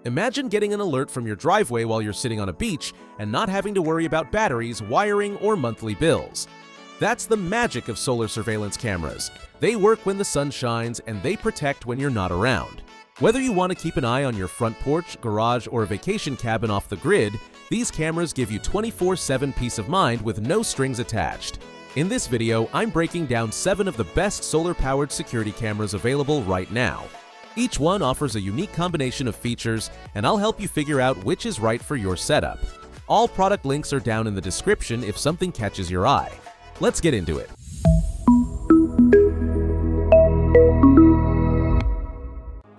Imagine getting an alert from your driveway while you're sitting on a beach and not having to worry about batteries, wiring, or monthly bills. That's the magic of solar surveillance cameras. They work when the sun shines and they protect when you're not around. Whether you want to keep an eye on your front porch, garage, or a vacation cabin off the grid, these cameras give you 24/7 peace of mind with no strings attached. In this video, I'm breaking down 7 of the best solar-powered security cameras available right now. Each one offers a unique combination of features, and I'll help you figure out which is right for your setup. All product links are down in the description if something catches your eye. Let's get into it.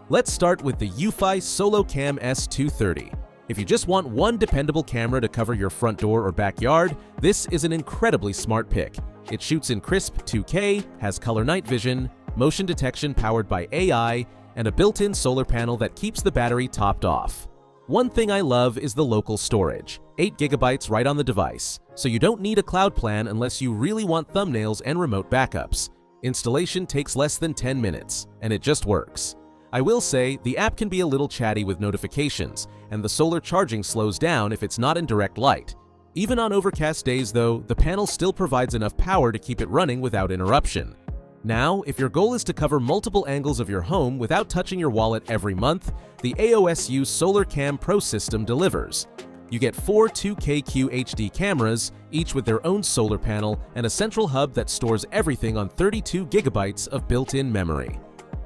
Let's start with the Eufy SoloCam S230. If you just want one dependable camera to cover your front door or backyard, this is an incredibly smart pick. It shoots in crisp 2K, has color night vision, motion detection powered by AI, and a built-in solar panel that keeps the battery topped off. One thing I love is the local storage, 8 GB right on the device, so you don't need a cloud plan unless you really want thumbnails and remote backups. Installation takes less than 10 minutes, and it just works. I will say, the app can be a little chatty with notifications, and the solar charging slows down if it's not in direct light. Even on overcast days though, the panel still provides enough power to keep it running without interruption. Now, if your goal is to cover multiple angles of your home without touching your wallet every month, the AOSU SolarCam Pro system delivers. You get 4 2K QHD cameras, each with their own solar panel and a central hub that stores everything on 32 GB of built-in memory.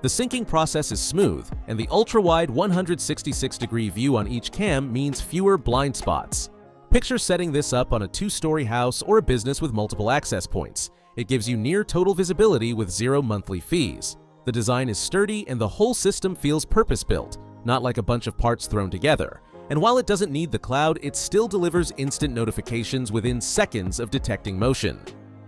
The syncing process is smooth, and the ultra-wide 166-degree view on each cam means fewer blind spots. Picture setting this up on a 2-story house or a business with multiple access points. It gives you near total visibility with 0 monthly fees. The design is sturdy and the whole system feels purpose-built, not like a bunch of parts thrown together. And while it doesn't need the cloud, it still delivers instant notifications within seconds of detecting motion.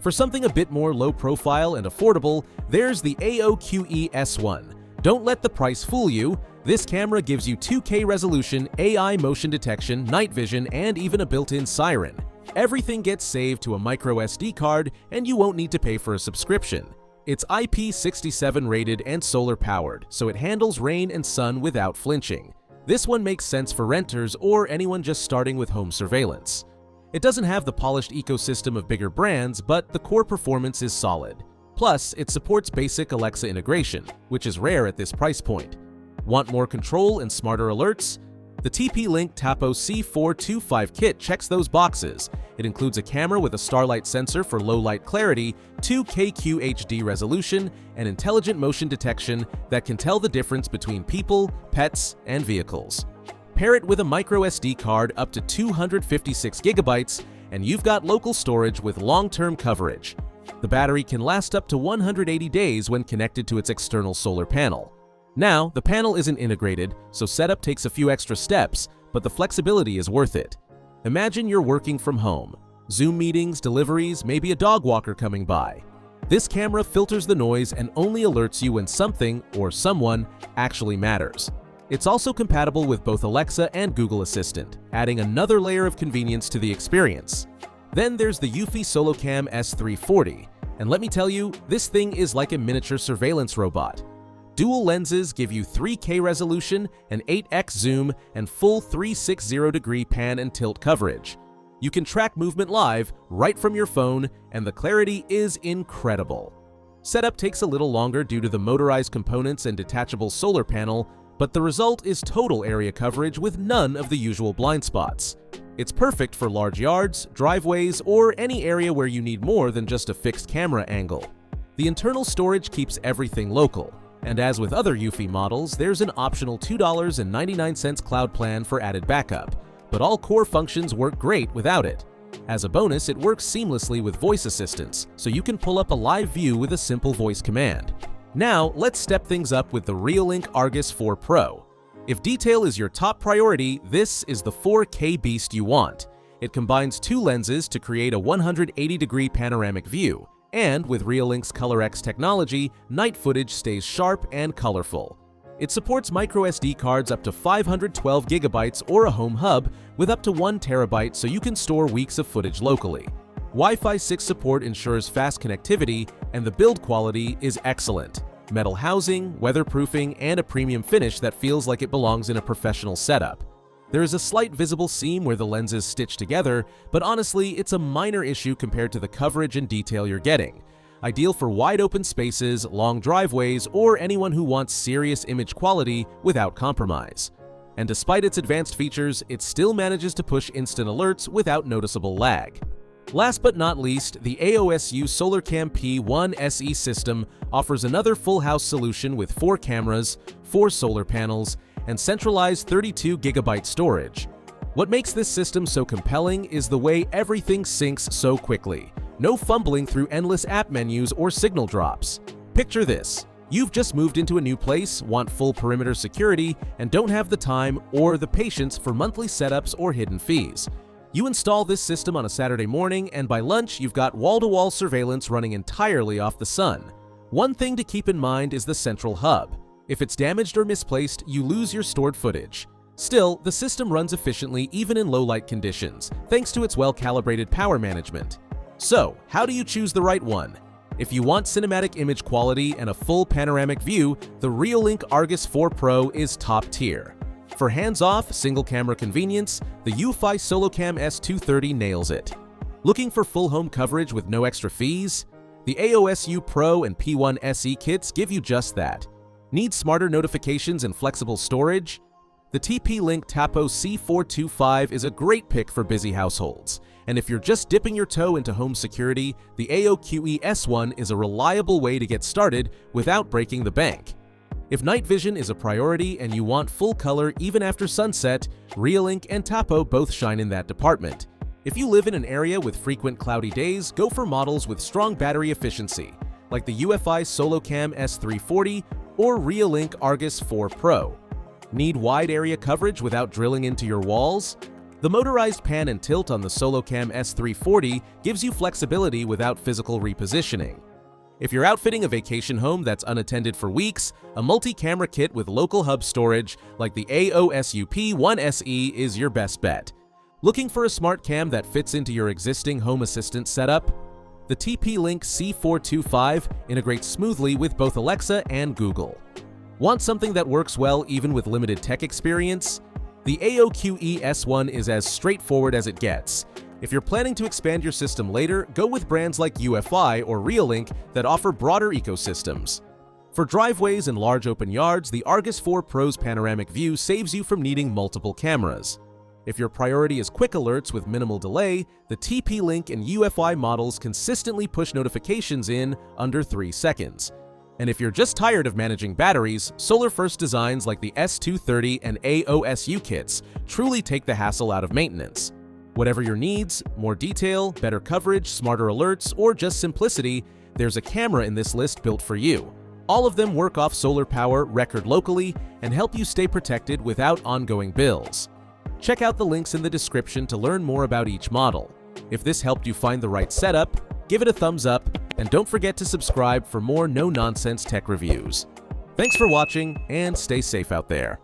For something a bit more low-profile and affordable, there's the AOQEE S1. Don't let the price fool you. This camera gives you 2K resolution, AI motion detection, night vision, and even a built-in siren. Everything gets saved to a micro SD card, and you won't need to pay for a subscription. It's IP67 rated and solar powered, so it handles rain and sun without flinching. This one makes sense for renters or anyone just starting with home surveillance. It doesn't have the polished ecosystem of bigger brands, but the core performance is solid. Plus, it supports basic Alexa integration, which is rare at this price point. Want more control and smarter alerts? The TP-Link Tapo C425 kit checks those boxes. It includes a camera with a starlight sensor for low light clarity, 2K QHD resolution, and intelligent motion detection that can tell the difference between people, pets, and vehicles. Pair it with a micro SD card up to 256 GB, and you've got local storage with long-term coverage. The battery can last up to 180 days when connected to its external solar panel. Now, the panel isn't integrated, so setup takes a few extra steps, but the flexibility is worth it. Imagine you're working from home. Zoom meetings, deliveries, maybe a dog walker coming by. This camera filters the noise and only alerts you when something, or someone, actually matters. It's also compatible with both Alexa and Google Assistant, adding another layer of convenience to the experience. Then there's the Eufy SoloCam S340, and let me tell you, this thing is like a miniature surveillance robot. Dual lenses give you 3K resolution, an 8x zoom, and full 360-degree pan and tilt coverage. You can track movement live right from your phone, and the clarity is incredible. Setup takes a little longer due to the motorized components and detachable solar panel, but the result is total area coverage with none of the usual blind spots. It's perfect for large yards, driveways, or any area where you need more than just a fixed camera angle. The internal storage keeps everything local. And as with other Eufy models, there's an optional $2.99 cloud plan for added backup, but all core functions work great without it. As a bonus, it works seamlessly with voice assistance, so you can pull up a live view with a simple voice command. Now, let's step things up with the Reolink Argus 4 Pro. If detail is your top priority, this is the 4K beast you want. It combines 2 lenses to create a 180-degree panoramic view, and with Reolink's ColorX technology, night footage stays sharp and colorful. It supports microSD cards up to 512 GB or a home hub with up to 1 TB, so you can store weeks of footage locally. Wi-Fi 6 support ensures fast connectivity, and the build quality is excellent. metal housing, weatherproofing, and a premium finish that feels like it belongs in a professional setup. There is a slight visible seam where the lenses stitch together, but honestly, it's a minor issue compared to the coverage and detail you're getting. Ideal for wide open spaces, long driveways, or anyone who wants serious image quality without compromise. And despite its advanced features, it still manages to push instant alerts without noticeable lag. Last but not least, the AOSU SolarCam P1 SE system offers another full house solution with 4 cameras, 4 solar panels, and centralized 32GB storage. What makes this system so compelling is the way everything syncs so quickly. No fumbling through endless app menus or signal drops. Picture this. You've just moved into a new place, want full perimeter security, and don't have the time or the patience for monthly setups or hidden fees. You install this system on a Saturday morning, and by lunch, you've got wall-to-wall surveillance running entirely off the sun. One thing to keep in mind is the central hub. If it's damaged or misplaced, you lose your stored footage. Still, the system runs efficiently even in low-light conditions, thanks to its well-calibrated power management. So, how do you choose the right one? If you want cinematic image quality and a full panoramic view, the Reolink Argus 4 Pro is top tier. For hands-off, single-camera convenience, the Eufy SoloCam S230 nails it. Looking for full home coverage with no extra fees? The AOSU Pro and P1 SE kits give you just that. Need smarter notifications and flexible storage? The TP-Link Tapo C425 is a great pick for busy households. And if you're just dipping your toe into home security, the AOQEE S1 is a reliable way to get started without breaking the bank. If night vision is a priority and you want full color even after sunset, Reolink and Tapo both shine in that department. If you live in an area with frequent cloudy days, go for models with strong battery efficiency, like the Eufy SoloCam S340 or Reolink Argus 4 Pro. Need wide area coverage without drilling into your walls? The motorized pan and tilt on the SoloCam S340 gives you flexibility without physical repositioning. If you're outfitting a vacation home that's unattended for weeks, a multi-camera kit with local hub storage like the AOSU P1 SE is your best bet. Looking for a smart cam that fits into your existing home assistant setup? The TP-Link C425 integrates smoothly with both Alexa and Google. Want something that works well even with limited tech experience? The AOQEE S1 is as straightforward as it gets. If you're planning to expand your system later, go with brands like Eufy or Reolink that offer broader ecosystems. For driveways and large open yards, the Argus 4 Pro's panoramic view saves you from needing multiple cameras. If your priority is quick alerts with minimal delay, the TP-Link and Eufy models consistently push notifications in under 3 seconds. And if you're just tired of managing batteries, solar-first designs like the S230 and AOSU kits truly take the hassle out of maintenance. Whatever your needs, more detail, better coverage, smarter alerts, or just simplicity, there's a camera in this list built for you. All of them work off solar power, record locally, and help you stay protected without ongoing bills. Check out the links in the description to learn more about each model. If this helped you find the right setup, give it a thumbs up, and don't forget to subscribe for more no-nonsense tech reviews. Thanks for watching, and stay safe out there.